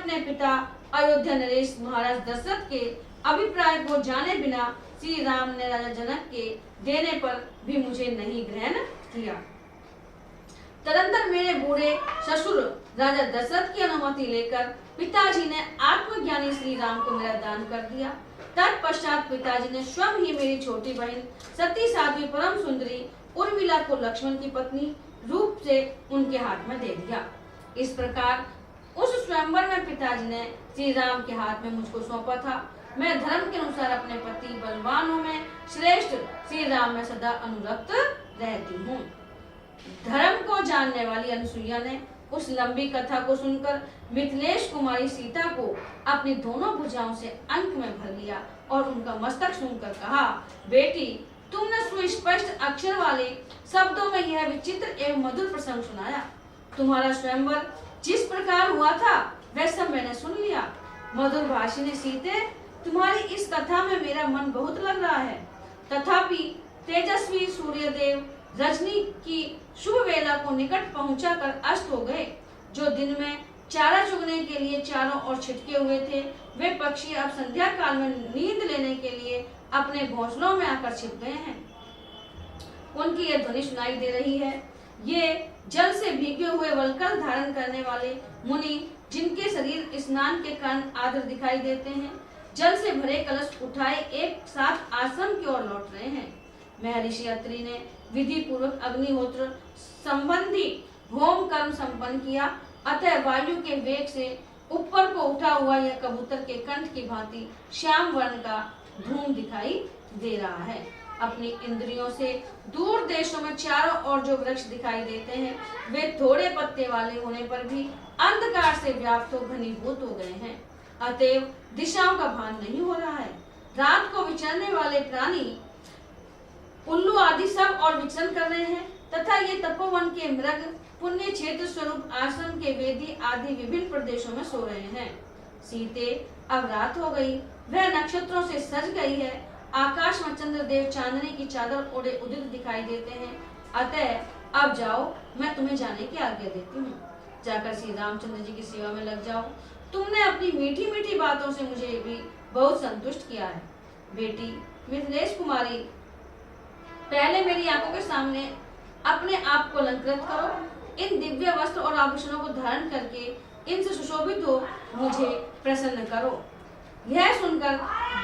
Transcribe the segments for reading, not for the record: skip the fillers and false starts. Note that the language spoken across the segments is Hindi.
अपने पिता अयोध्या नरेश महाराज दशरथ के अभिप्राय को जाने बिना श्री राम ने राजा जनक के देने पर भी मुझे नहीं ग्रहण किया। तदंतर मेरे बूढ़े ससुर राजा दशरथ की अनुमति लेकर पिताजी ने आत्मज्ञानी श्री राम को मेरा दान कर दिया। तत्पश्चात पिताजी ने स्वयं ही मेरी छोटी बहन सती साध्वी परम सुंदरी उर्मिला को लक्ष्मण की पत्नी रूप से उनके हाथ में दे दिया। इस प्रकार उस स्वयंवर में पिताजी ने श्री राम के हाथ में मुझको सौंपा था। मैं धर्म के अनुसार अपने पति बलवानों में श्रेष्ठ श्री राम में सदा अनुरक्त रहती हूँ। धर्म को जानने वाली अनुसुईया ने उस लंबी कथा को सुनकर मिथिलेश कुमारी सीता को अपनी दोनों भुजाओं से अंक में भर लिया और उनका मस्तक सुनकर कहा, बेटी, तुमने सुस्पष्ट अक्षर वाले शब्दों में यह विचित्र एवं मधुर प्रसंग सुनाया। तुम्हारा स्वयंवर जिस प्रकार हुआ था वह सब मैंने सुन लिया। मधुर भाषिनी सीते, तुम्हारी इस कथा में मेरा मन बहुत लग रहा है। तथापि तेजस्वी सूर्यदेव रजनी की शुभ वेला को निकट पहुंचाकर अस्त हो गए। जो दिन में चारा चुगने के लिए चारों ओर छिटके हुए थे, वे पक्षी अब संध्या काल में नींद लेने के लिए अपने घोंसलों में आकर छिप गए हैं। उनकी यह ध्वनि सुनाई दे रही है। ये जल से भीगे हुए वल्कल धारण करने वाले मुनि, जिनके शरीर स्नान के कारण आर्द्र दिखाई देते हैं, जल से भरे कलश उठाए एक साथ आश्रम की ओर लौट रहे हैं। महर्षि अत्रि ने विधि पूर्वक अग्निहोत्र संबंधी होम कर्म संपन्न किया। अतः वायु के वेग से ऊपर को उठा हुआ यह कबूतर के कंठ की भांति श्याम वर्ण का धूम दिखाई दे रहा है। अपनी इंद्रियों से दूर देशों में चारों ओर जो वृक्ष दिखाई देते हैं, वे थोड़े पत्ते वाले होने पर भी अंधकार से व्याप्त हो घनीभूत हो गए हैं। अतएव दिशाओं का भान नहीं हो रहा है। रात को विचरने वाले प्राणी उल्लू आदि सब और विचरण कर रहे हैं तथा ये तपोवन के मृग पुण्य क्षेत्र स्वरूप आश्रम के वेदी आदि विभिन्न प्रदेशों में सो रहे हैं। सीते, अब रात हो गई, वह नक्षत्रों से सज गई है। आकाश में चंद्रदेव चांदनी की चादर ओढ़े उदित दिखाई देते हैं। अतः अब जाओ, मैं तुम्हें जाने की आज्ञा देती हूँ। जाकर श्री रामचंद्र जी की सेवा में लग जाओ। तुमने अपनी मीठी मीठी बातों से मुझे भी बहुत संतुष्ट किया है। बेटी मिथिलेश कुमारी, पहले मेरी आंखों के सामने अपने आप को अलंकृत करो। इन दिव्य वस्त्र और आभूषणों को धारण करके इनसे सुशोभित हो मुझे प्रसन्न करो। यह सुनकर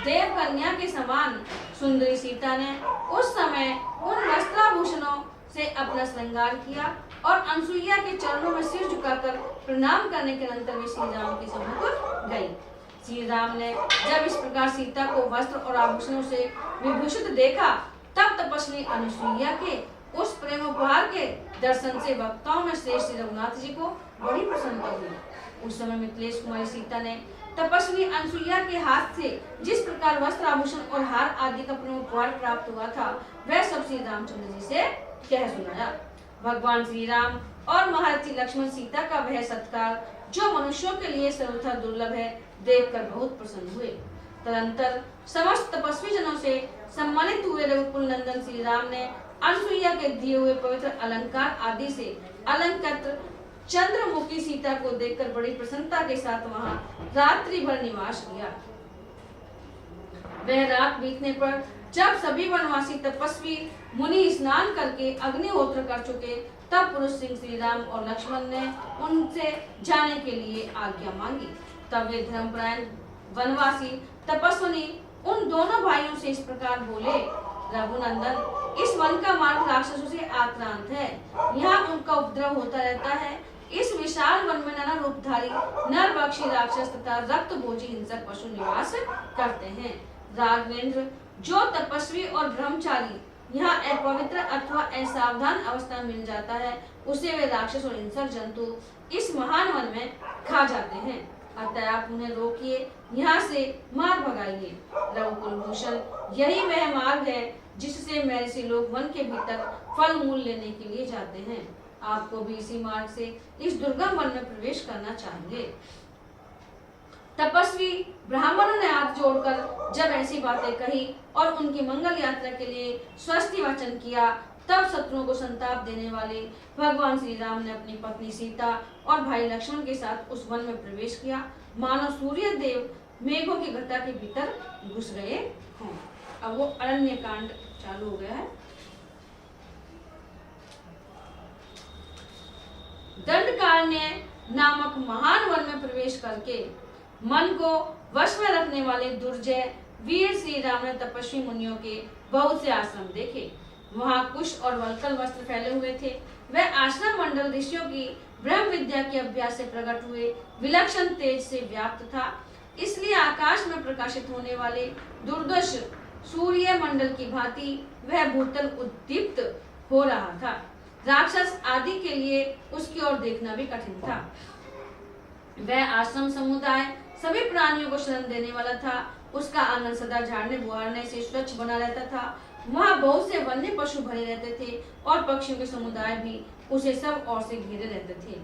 देव कन्या के समान सुंदरी सीता ने उस समय उन वस्त्राभूषणों से अपना श्रृंगार किया और अनसुईया के चरणों में सिर झुकाकर प्रणाम करने के अनंतर वे श्री राम के सम्मुख गई। श्री राम ने जब इस प्रकार सीता को वस्त्र और आभूषणों से विभूषित देखा, तब तपस्वी अनुसुईया के उस प्रेम उपहार के दर्शन से वक्ताओं में श्रेष्ठ रघुनाथ जी को बड़ी प्रसन्नता हुई। उस समय मिथिलेश कुमारी सीता ने तपस्वी अनुसुईया के हाथ से जिस प्रकार वस्त्र आभूषण और हार आदि का प्रेम उपहार प्राप्त हुआ था, वह सब श्री रामचंद्र जी से कह सुनाया। भगवान श्री राम और महारथी लक्ष्मण सीता का वह सत्कार, जो मनुष्यों के लिए सर्वथा दुर्लभ है, देखकर बहुत प्रसन्न हुए। तदंतर समस्त तपस्वी जनों से सम्मानित हुए रघुकुल नंदन श्री राम ने अनुसुईया के दिए हुए पवित्र अलंकार आदि से अलंकृत चंद्रमुखी सीता को देखकर बड़ी प्रसन्नता के साथ वहां रात्रि भर निवास किया। वह रात बीतने पर जब सभी वनवासी तपस्वी मुनि स्नान करके अग्निहोत्र कर चुके, तब पुरुष सिंह श्री राम और लक्ष्मण ने उनसे जाने के लिए आज्ञा मांगी। तब वे धर्मपरायण वनवासी तपस्विनी उन दोनों भाइयों से इस प्रकार बोले, रघुनंदन, इस वन का मार्ग राक्षसों से आक्रांत है। यहाँ उनका उपद्रव होता रहता है। इस विशाल वन में नाना रूपधारी नरभक्षी राक्षस तथा रक्त भोजी हिंसक पशु निवास करते हैं। राघवेंद्र, जो तपस्वी और ब्रह्मचारी यहाँ अपवित्र अथवा असावधान अवस्था में मिल जाता है, उसे वे राक्षस और हिंसक जंतु इस महान वन में खा जाते हैं। अतः आप उन्हें रोकिए, यहाँ से मार भगाइए। रघुकुल भूषण, यही वह मार्ग है जिससे महर्षि लोग वन के भीतर फल मूल लेने के लिए जाते हैं। आपको भी इसी मार्ग से इस दुर्गम वन में प्रवेश करना चाहिए। तपस्वी ब्राह्मणों ने हाथ जोड़कर जब ऐसी बातें कही और उनकी मंगल यात्रा के लिए स्वस्ति वचन किया, तब शत्रुओं को संताप देने वाले भगवान श्री राम ने अपनी पत्नी सीता और भाई लक्ष्मण के साथ उस वन में प्रवेश किया, मानो सूर्य देव मेघों की घटा के भीतर घुस गए हों। अब वो अरण्य कांड चालू हो गया है। दंडकारण्य नामक महान वन में प्रवेश करके मन को वश में रखने वाले दुर्जय वीर श्री राम ने तपस्वी मुनियों के बहुत से आश्रम देखे। वहां कुश और वल्कल वस्त्र फैले हुए थे। वह आश्रम मंडल ऋषियों की ब्रह्म विद्या के अभ्यास से प्रकट हुए विलक्षण तेज से व्याप्त था, इसलिए आकाश में प्रकाशित होने वाले दुर्दश सूर्य मंडल की भांति वह भूतल उद्दीप्त हो रहा था। राक्षस आदि के लिए उसकी ओर देखना भी कठिन था। वह आश्रम समुदाय सभी प्राणियों को शरण देने वाला था। उसका आंगन सदा झाड़ने बुहारने से स्वच्छ बना रहता था। वहाँ बहुत से वन्य पशु भरे रहते थे और पक्षियों के समुदाय भी उसे सब ओर से घेरे रहते थे।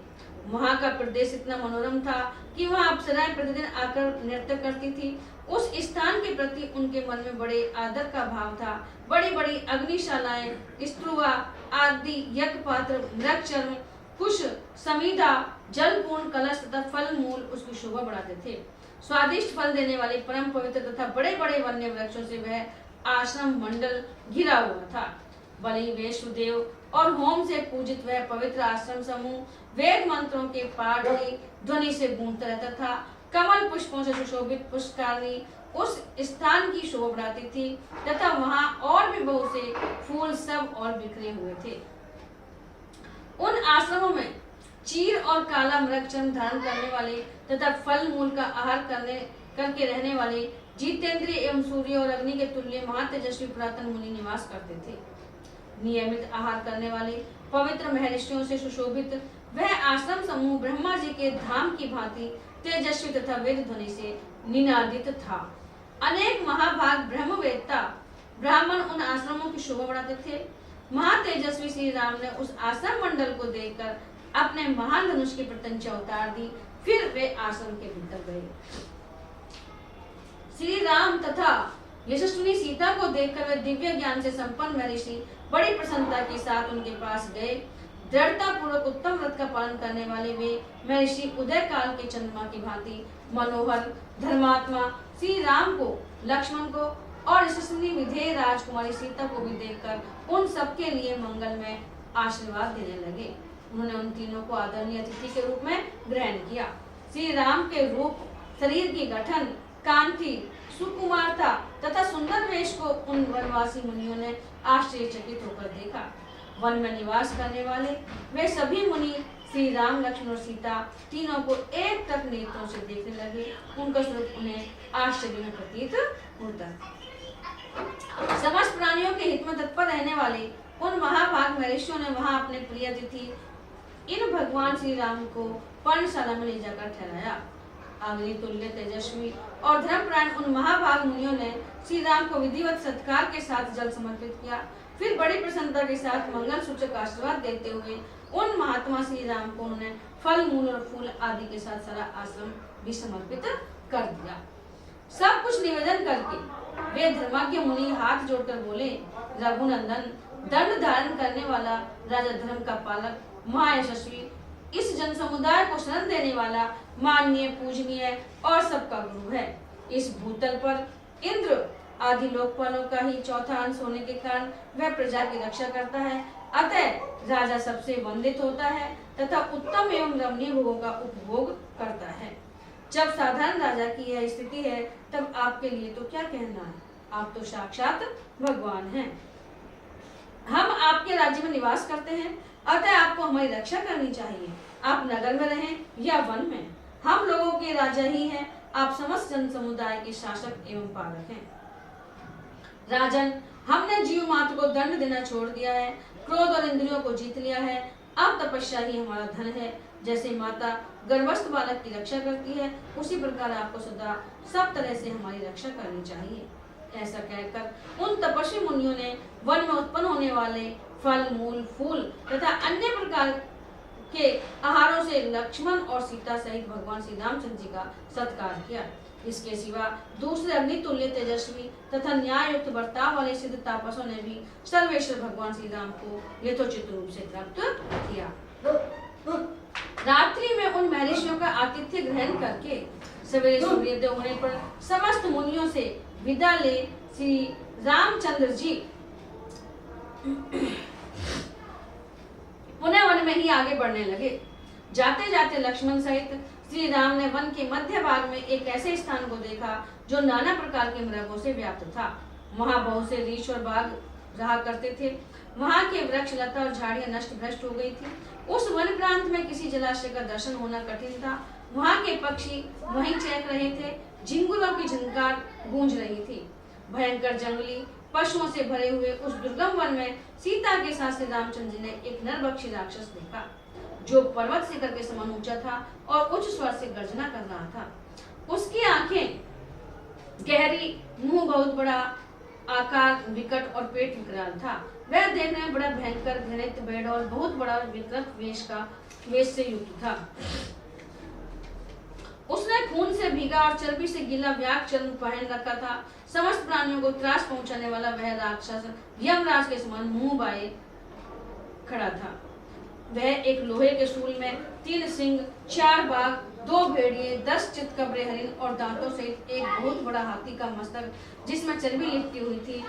वहाँ का प्रदेश इतना मनोरम था कि वहाँ अप्सराएं प्रतिदिन आकर नृत्य करती थी। उस स्थान के प्रति उनके मन में बड़े आदर का भाव था। बड़ी बड़ी अग्निशालाएं, स्त्रुवा आदि यज्ञ पात्र, मृगचर्म, कुश, समीधा, जलपूर्ण कलश तथा फल मूल उसकी शोभा बढ़ाते थे। स्वादिष्ट फल देने वाले परम पवित्र तथा बड़े बड़े वन्य वृक्षों से वह आश्रम मंडल घिरा हुआ था। बलि, वैष्णुदेव और होम से पूजित वह पवित्र आश्रम समूह वेद मंत्रों के पाठ की ध्वनि से गूंजता रहता था। कमल पुष्पों से सुशोभित पुष्करणी उस स्थान की शोभा बढ़ाती थी तथा वहां और भी बहुत से फूल सब और बिखरे हुए थे। उन आश्रमों में चीर और काला मृगचर्म धारण करने वाले तथा फल मूल का आहार करके रहने वाले जितेंद्रिय एवं सूर्य और अग्नि के तुल्य महातेजस्वी पुरातन मुनि निवास करते थे। नियमित आहार करने वाले पवित्र महर्षियों से सुशोभित वह आश्रम समूह ब्रह्मा जी के धाम की भांति तेजस्वी तथा वेद ध्वनि से निनादित था। अनेक महाभाग ब्रह्मवेत्ता ब्राह्मण उन आश्रमों की शोभा बढ़ाते थे। महातेजस्वी श्री राम ने उस आश्रम मंडल को देखकर अपने महान धनुष की प्रत्यंचा उतार दी। फिर वे आश्रम के भीतर गए। श्री राम तथा यशस्विनी सीता को देखकर वे दिव्य ज्ञान से संपन्न महर्षि बड़ी प्रसन्नता के साथ उनके पास गए। दृढ़ता पूर्वक उत्तम व्रत का पालन करने वाले वे महर्षि उदय काल के चंद्रमा की भांति मनोहर धर्मात्मा श्री राम को, लक्ष्मण को और यशस्विनी विधेय राजकुमारी सीता को भी देखकर उन सबके लिए मंगलमय आशीर्वाद देने लगे। उन्होंने उन तीनों को आदरणीय अतिथि के रूप में ग्रहण किया। श्री राम के रूप, शरीर की गठन, कांति, सुकुमारता तथा सुंदर वेश को उन वनवासी मुनियों ने आश्चर्यचकित होकर देखा। वन में निवास करने वाले वे सभी मुनि श्री राम, लक्ष्मण और सीता तीनों को एक टक नेत्रों से देखने लगे। उनका स्वरूप उन्हें आश्चर्य में प्रतीत होता। समस्त प्राणियों के हित में तत्पर रहने वाले उन महाभाग महर्षियों ने वहां अपने प्रिय अतिथि इन भगवान श्री राम को पर्णशाला में ले जाकर ठहराया। अग्नि तुल्य तेजस्वी और धर्मपरायण उन महाभाग मुनियों ने श्री राम को विधिवत सत्कार के साथ जल समर्पित किया। फिर बड़ी प्रसन्नता के साथ मंगल सूचक आशीर्वाद देते हुए उन महात्मा श्री राम को उन्होंने फल मूल और फूल आदि के साथ सारा आश्रम भी समर्पित कर दिया। सब कुछ निवेदन करके वे धर्माज्ञ मुनि हाथ जोड़कर बोले, रघुनंदन, दंड धारण करने वाला, राजा धर्म का पालक, महायशस्वी, इस जन समुदाय को शरण देने वाला, माननीय, पूजनीय और सबका गुरु है। इस भूतल पर इंद्र आदि लोकपालों का ही चौथा अंश होने के कारण वह प्रजा की रक्षा करता है। अतः राजा सबसे वंदित होता है तथा उत्तम एवं रमणीय भोगों का उपभोग करता है। जब साधारण राजा की यह स्थिति है तब आपके लिए तो क्या कहना है, आप तो साक्षात भगवान हैं। हम आपके राज्य में निवास करते हैं, अतः आपको हमारी रक्षा करनी चाहिए। आप नगर में रहें या वन में, हम लोगों के राजा ही हैं। आप समस्त जन समुदाय के शासक एवं पालक हैं। राजन, हमने जीव मात्र को दंड देना छोड़ दिया है, क्रोध और इंद्रियों को जीत लिया है। अब तपस्या ही हमारा धन है। जैसे माता गर्भस्थ बालक की रक्षा करती है, उसी प्रकार आपको सदा सब तरह से हमारी रक्षा करनी चाहिए। ऐसा कहकर उन तपस्वी मुनियों ने वन में उत्पन्न होने वाले फल, मूल, फूल तथा अन्य प्रकार के आहारों से लक्ष्मण और सीता सहित भगवान श्री रामचंद्र जी का सत्कार किया। इसके सिवा दूसरे अग्नितुल्य तेजस्वी तथा न्याय युक्त बर्ताव वाले सिद्ध तापसों ने भी सर्वेश्वर भगवान श्री राम को यथोचित रूप से प्राप्त किया। रात्रि में उन महर्षियों का आतिथ्य ग्रहण करके सवेरे सूर्योदय होने पर समस्त मुनियों से विदा ले श्री रामचंद्र जी पुनः वन में ही आगे बढ़ने लगे। जाते जाते लक्ष्मण सहित श्री राम ने वन के मध्य भाग में एक ऐसे स्थान को देखा जो नाना प्रकार के मृगों से व्याप्त था। वहां बहुत से रीछ और बाघ रहा करते थे। वहां के वृक्ष लता और झाड़ियां नष्ट भ्रष्ट हो गई थी। उस वन प्रांत में किसी जलाशय का दर्शन होना कठिन था। वहां के पक्षी वहीं चहक रहे थे। झिंगुरों की झंकार गूंज रही थी। भयंकर जंगली पशुओं से भरे हुए उस दुर्गम वन में सीता के साथ श्री रामचंद्र जी ने एक नरभक्षी राक्षस देखा जो पर्वत शिखर के समान ऊंचा था और उच्च स्वर से गर्जना कर रहा था। उसकी आंखें गहरी, मुंह बहुत बड़ा, आकार विकट और पेट विकराल था। वह देखने में बड़ा भयंकर, घृणित, बेड़ और बहुत बड़ा विकृत वेश से युक्त था। उसने खून से भीगा और चर्बी से गीला व्याघ्र चर्म पहन रखा था। समस्त प्राणियों को त्रास पहुंचाने वाला वह राक्षस यमराज के समान मुंह बाए खड़ा था। वह एक लोहे के शूल में 3 सिंह, 4 बाघ, 2 भेड़िए, 10 चितकबरे हरिण और दांतों सहित एक बहुत बड़ा हाथी का मस्तक जिसमें चर्बी लिपटी हुई थी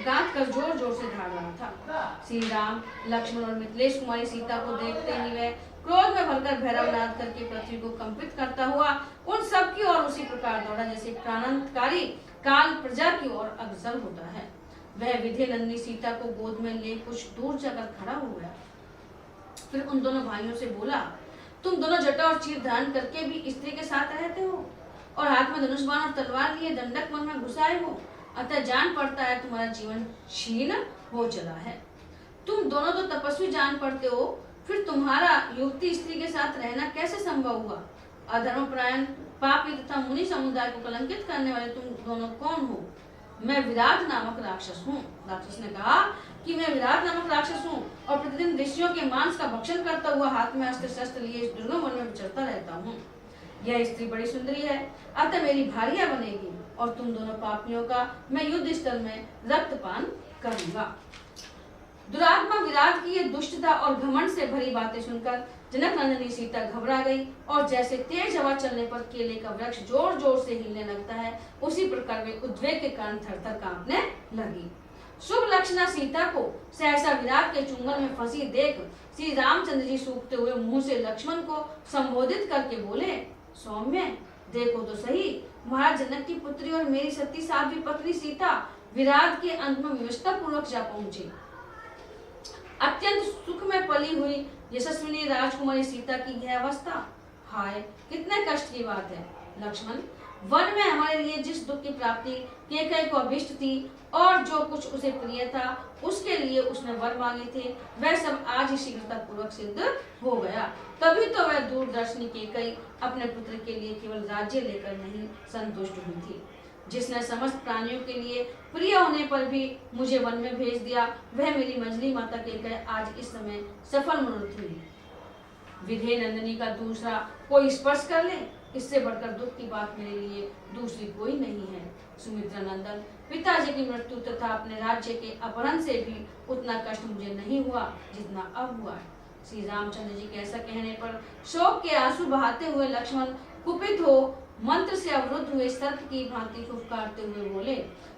गांठ कर जोर जोर से धाड़ रहा था। श्री राम, लक्ष्मण और मिथिलेश कुमारी सीता को देखते ही वह क्रोध में भरकर भैरवनाद करके पृथ्वी को कंपित करता हुआ उन सब की ओर उसी प्रकार दौड़ा जैसे प्राणांतकारी काल प्रजा की ओर अग्रसर होता है। वह विधि नंदिनी सीता को गोद में ले कुछ दूर जाकर खड़ा हो गया। फिर उन दोनों भाइयों से बोला, तुम दोनों जटा और चीर धारण करके भी स्त्री के साथ रहते हो और हाथ में धनुष बाण और तलवार लिए दंडक वन में घुसाए हो, अतः जान पड़ता है तुम्हारा जीवन क्षीण हो चला है। तुम दोनों तो तपस्वी जान पड़ते हो, फिर तुम्हारा युवती स्त्री के साथ रहना कैसे संभव हुआ? अधर्मपरायण, पापी तथा मुनि समुदाय को कलंकित करने वाले तुम दोनों कौन हो? मैं विराट नामक राक्षस हूँ। राक्षस ने कहा कि मैं विराट नामक राक्षस हूँ और प्रतिदिन ऋषियों के मांस का भक्षण करता हुआ हाथ में अस्त्र शस्त्र लिए इस दुर्गम वन में विचरता रहता हूँ। यह स्त्री बड़ी सुंदरी है, अतः मेरी भार्या बनेगी और तुम दोनों पापियों का मैं युद्ध स्थल में रक्तपान करूंगा। दुरात्मा विराट की ये दुष्टता और घमंड से भरी बातें सुनकर जनक नंदिनी सीता घबरा गई और जैसे तेज हवा चलने पर केले का वृक्ष जोर जोर से हिलने लगता है, उसी प्रकार वे उद्वेग के कारण थरथर कांपने लगी। शुभ लक्षणा सीता को सहसा विराट के चुंगल में फंसी देख श्री रामचंद्र जी सूखते हुए मुंह से लक्ष्मण को संबोधित करके बोले, सौम्य, देखो तो सही, महाराज जनक की पुत्री और मेरी सती साध्वी पत्नी सीता विराट के अंत में विवशता पूर्वक जा पहुंची। अत्यंत सुख में पली हुई यशस्विनी राजकुमारी सीता की यह अवस्था, हाय कितने कष्ट की बात है। लक्ष्मण, वन में हमारे लिए जिस दुख की प्राप्ति कैकेयी को अभिष्ट थी और जो कुछ उसे प्रिय था उसके लिए उसने वर मांगे थे, वह सब आज ही शीघ्रता पूर्वक सिद्ध हो गया। तभी तो वह दूरदर्शनी कैकेयी अपने पुत्र के लिए केवल राज्य लेकर नहीं संतुष्ट हुई थी। जिसने समस्त प्राणियों के लिए प्रिय होने पर भी मुझे वन में भेज दिया, वह मेरी मंजली माता कैकेयी आज इस समय सफल मनोरथ हुई। विधि नंदिनी का दूसरा कोई स्पर्श कर ले, इससे बढ़कर दुख की बात मेरे लिए दूसरी कोई नहीं है। सुमित्रा नंदन, पिताजी की मृत्यु तथा अपने राज्य के अपहरण से भी उतना कष्ट मुझे नहीं हुआ जितना अब हुआ है। श्री रामचंद्र जी के ऐसा कहने पर शोक के आंसू बहाते हुए लक्ष्मण कुपित हो मंत्र से अवरुद्ध हुए सर्प की भांति फुफकारते हुए बोले,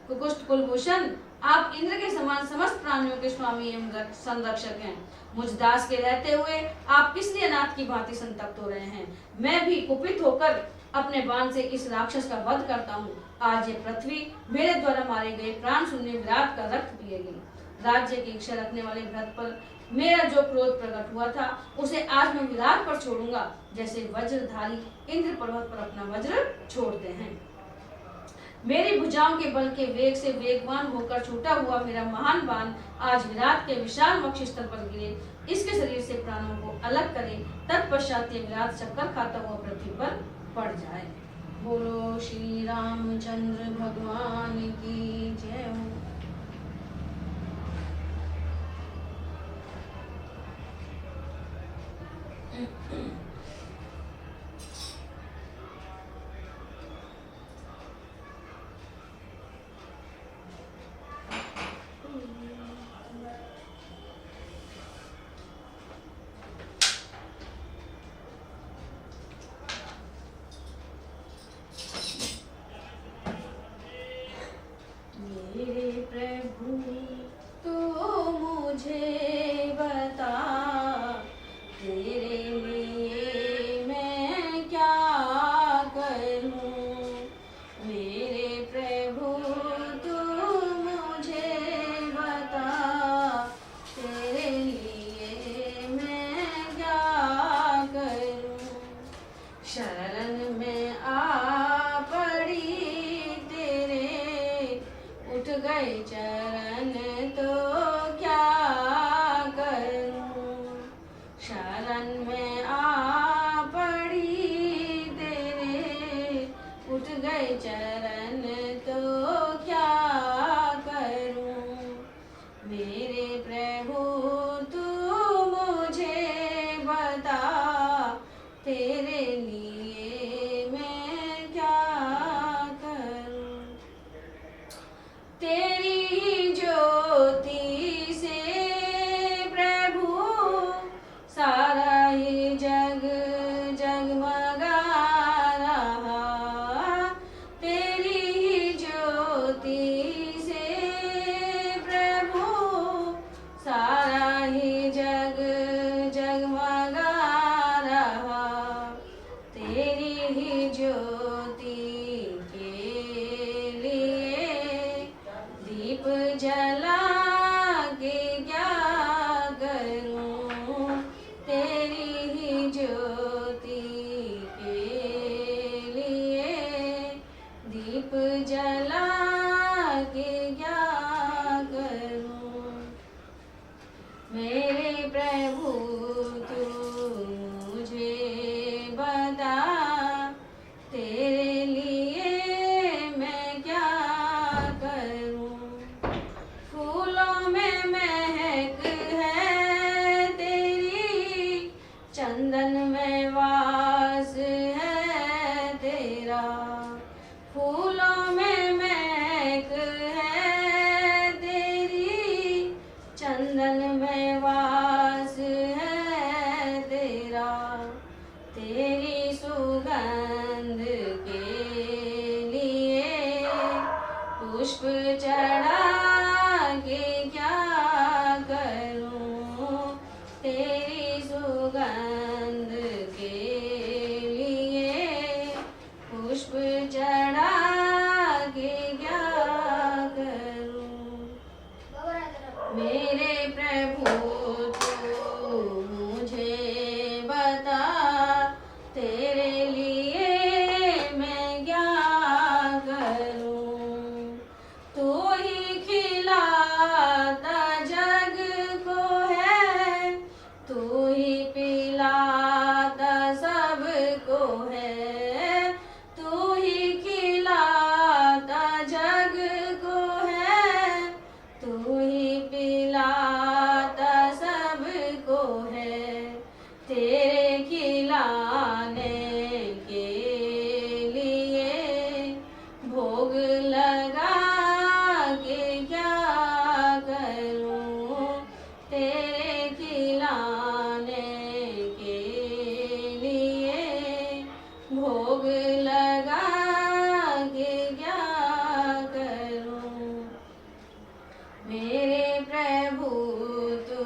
कुकुष्ट कुलभूषण, आप इंद्र के समान समस्त प्राणियों के स्वामी एवं संरक्षक हैं। मुझ दास के रहते हुए आप किस लिए अनाथ की भांति संतप्त हो रहे हैं? मैं भी कुपित होकर अपने बाण से इस राक्षस का वध करता हूँ। आज ये पृथ्वी मेरे द्वारा मारे गए प्राण शून्य विराट का रक्त पिएगी। राज्य की इच्छा रखने वाले भरत पर मेरा जो क्रोध प्रकट हुआ था उसे आज मैं विराट पर छोड़ूंगा, जैसे वज्रधारी इंद्र पर्वत पर अपना वज्र छोड़ते हैं। मेरी भुजाओं के बल के वेग से वेगवान होकर छूटा हुआ मेरा महान बाण आज विराट के विशाल वक्षस्थल पर गिरे, इसके शरीर से प्राणों को अलग करे, तत्पश्चात ये विराट चक्कर खाता हुआ पृथ्वी पर पड़ जाए। बोलो श्री रामचंद्र भगवान की जय हो। शरण में आ पड़ी तेरे, उठ गए चरण तो क्या करूं। शरण में आ पड़ी तेरे, उठ गए चरण तो क्या करूं। मेरे प्रभु तू मुझे बता, तेरे लिए मैं क्या करूं। तेरी ही ज्योति से प्रभु सारा ही जग जगमगा रहा। तेरी ही ज्योति से प्रभु सारा ही जग जगमगा रहा। तेरी ही ज्योति के लिए दीप जला के क्या करूं। तेरी ही ज्योति के लिए दीप जला के क्या करूं। मेरे प्रभु तू मुझे बता, तेरे लिए मैं क्या करूं। फूलों में महक है तेरी, चंदन में वास है तेरा। फूलों में महक है तेरी, चंदन में वास है तेरा। तेरी सुगंध के लिए पुष्प चढ़ा के क्या करूं। तेरी सुगंध के लिए पुष्प चढ़ा के क्या करूं। मेरे प्रभु तू मुझे बता, तेरे लिए मैं क्या करूं। तू ही खिलाता जग को है, तू ही पिलाता सबको है। तू ही खिलाता जग को है, तू ही पिलाता सबको है। तेरे खिलाने के लिए भोग लगा के क्या करूं। तेरे खिलाने के लिए भोग लगा के क्या करूं। मेरे प्रभु तू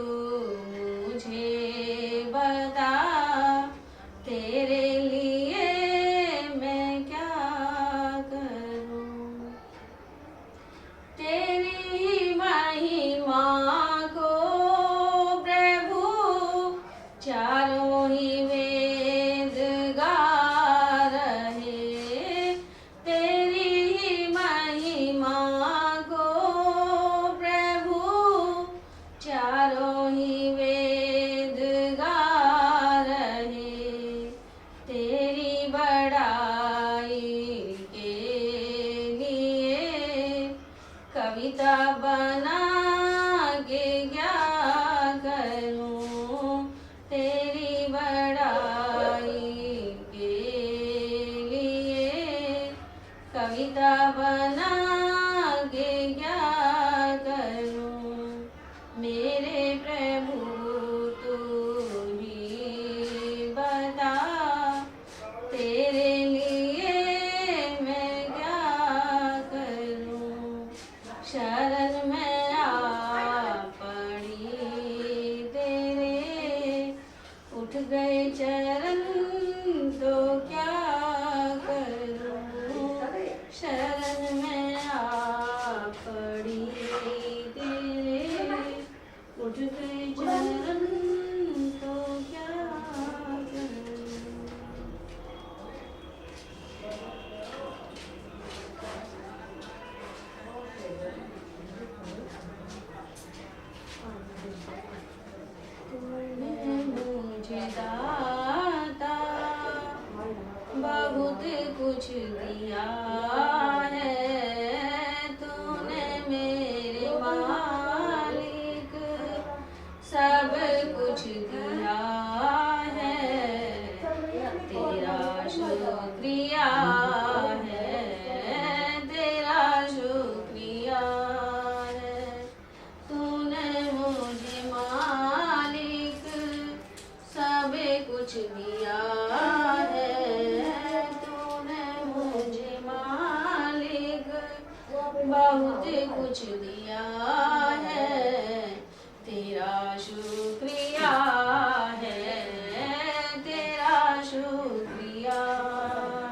मुझे बता, तेरे लिए मैं क्या करूं। तेरी महिमा को प्रभु चारों ही वेद गा रहे। तेरी ही महिमा को प्रभु चारों ही वेद गा रहे। तेरी बड़ाई के लिए कविता बना के क्या करूं। तेरी बड़ाई के लिए कविता बना के क्या करूं। मेरे प्रभु तू ही बता, तेरे लिए मैं क्या करूं। शरण में आ पड़ी तेरे, उठ गए चरण तो क्या करूं। शरण में आ पड़ी तेरे, उठ गए चरण तो क्या करूं। बहुत कुछ दिया है तूने मेरे मालिक, सब कुछ दिया है तेरा शुक्रिया है, तेरा शुक्रिया है। तूने मुझे मालिक सब कुछ दिया है, तूने मुझे मालिक बहुत कुछ दिया है तेरा शुक्रिया है, तेरा शुक्रिया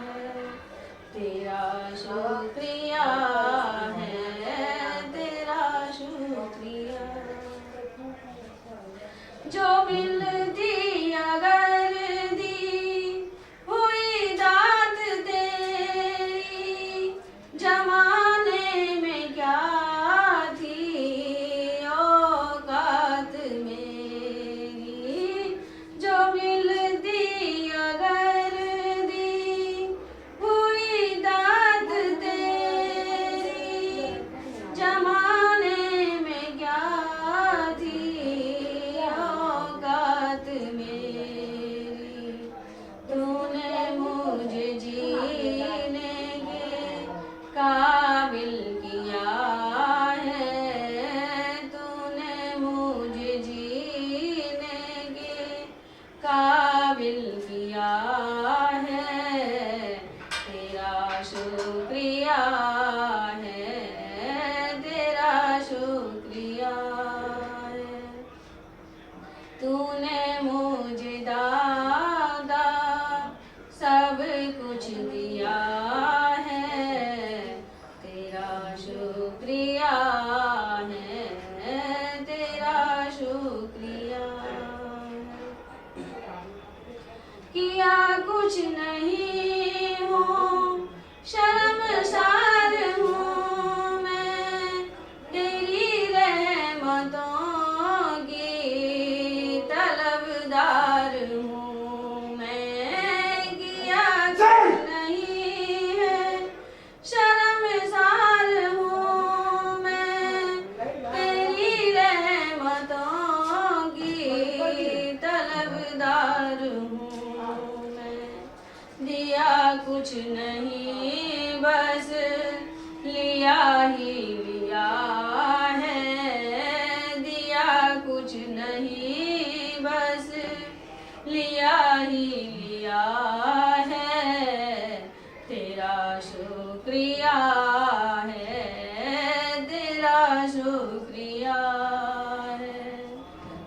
है, तेरा शुक्रिया है, तेरा शुक्रिया। जो मिलती अगर दी हुई दात तेरी, जमाने में क्या थी औकात मेरी। जो मिलती अगर दी हुई दात तेरी, जमाने में क्या थी औकात मेरी। तूने मुझे जीने के काबिल किया है, तूने मुझे जीने के काबिल किया है तेरा शुक्रिया है, तेरा शुक्रिया है। तूने मुझे दादा सब कुछ दिया है तेरा शुक्रिया है, तेरा शुक्रिया है। किया कुछ नहीं हूँ शर्मसार हूँ मैं, तेरी रहमतों की तलबदार हूँ मैं। किया कुछ नहीं है शर्मसार हूँ मैं, तेरी रहमतों की तलबदार हूँ मैं। दिया कुछ नहीं बस लिया ही लिया है, दिया कुछ नहीं बस लिया ही लिया है तेरा शुक्रिया है, तेरा शुक्रिया है,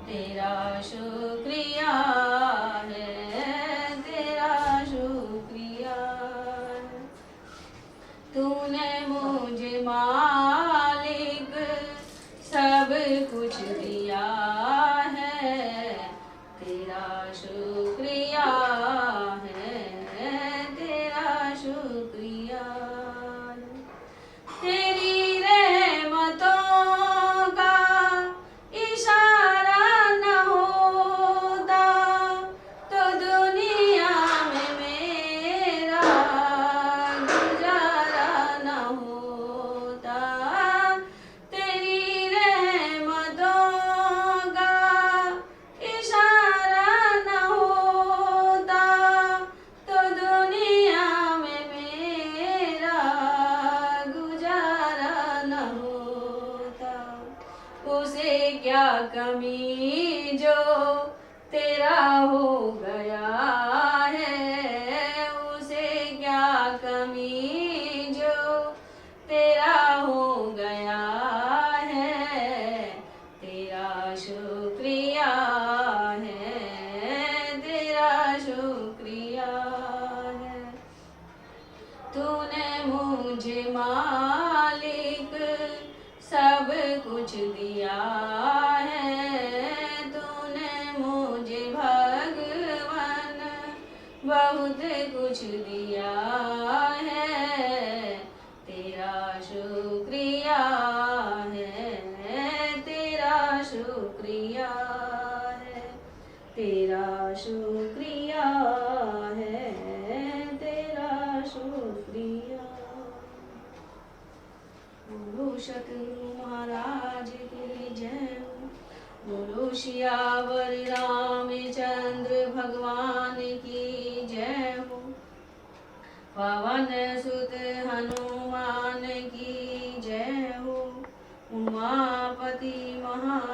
तेरा शुक्रिया है, तेरा शुक्रिया है। तूने मुझे मालिक सब कुछ दिया है तेरा शुक्रिया है, तेरा शुक्रिया है। तेरी रहमतों का इशारा न होता तो दुनिया में मेरा गुजारा न होता। तेरी रहमतों का इशारा न होता तो दुनिया में मेरा गुजारा न होता। उसे क्या कमी जो तेरा हो गया है, उसे क्या कमी जो तेरा हो गया है तेरा शुक्रिया है, तेरा शुक्रिया है। तूने मुझे मालिक सब कुछ दिया है, तूने मुझे भगवान बहुत कुछ दिया है तेरा शुक्रिया है, तेरा शुक्रिया है, तेरा शुक्रिया है। सतगुरु महाराज की जय हो। बोलो सियावर रामचंद्र भगवान की जय हो। पवन सुत हनुमान की जय हो। उमापति महा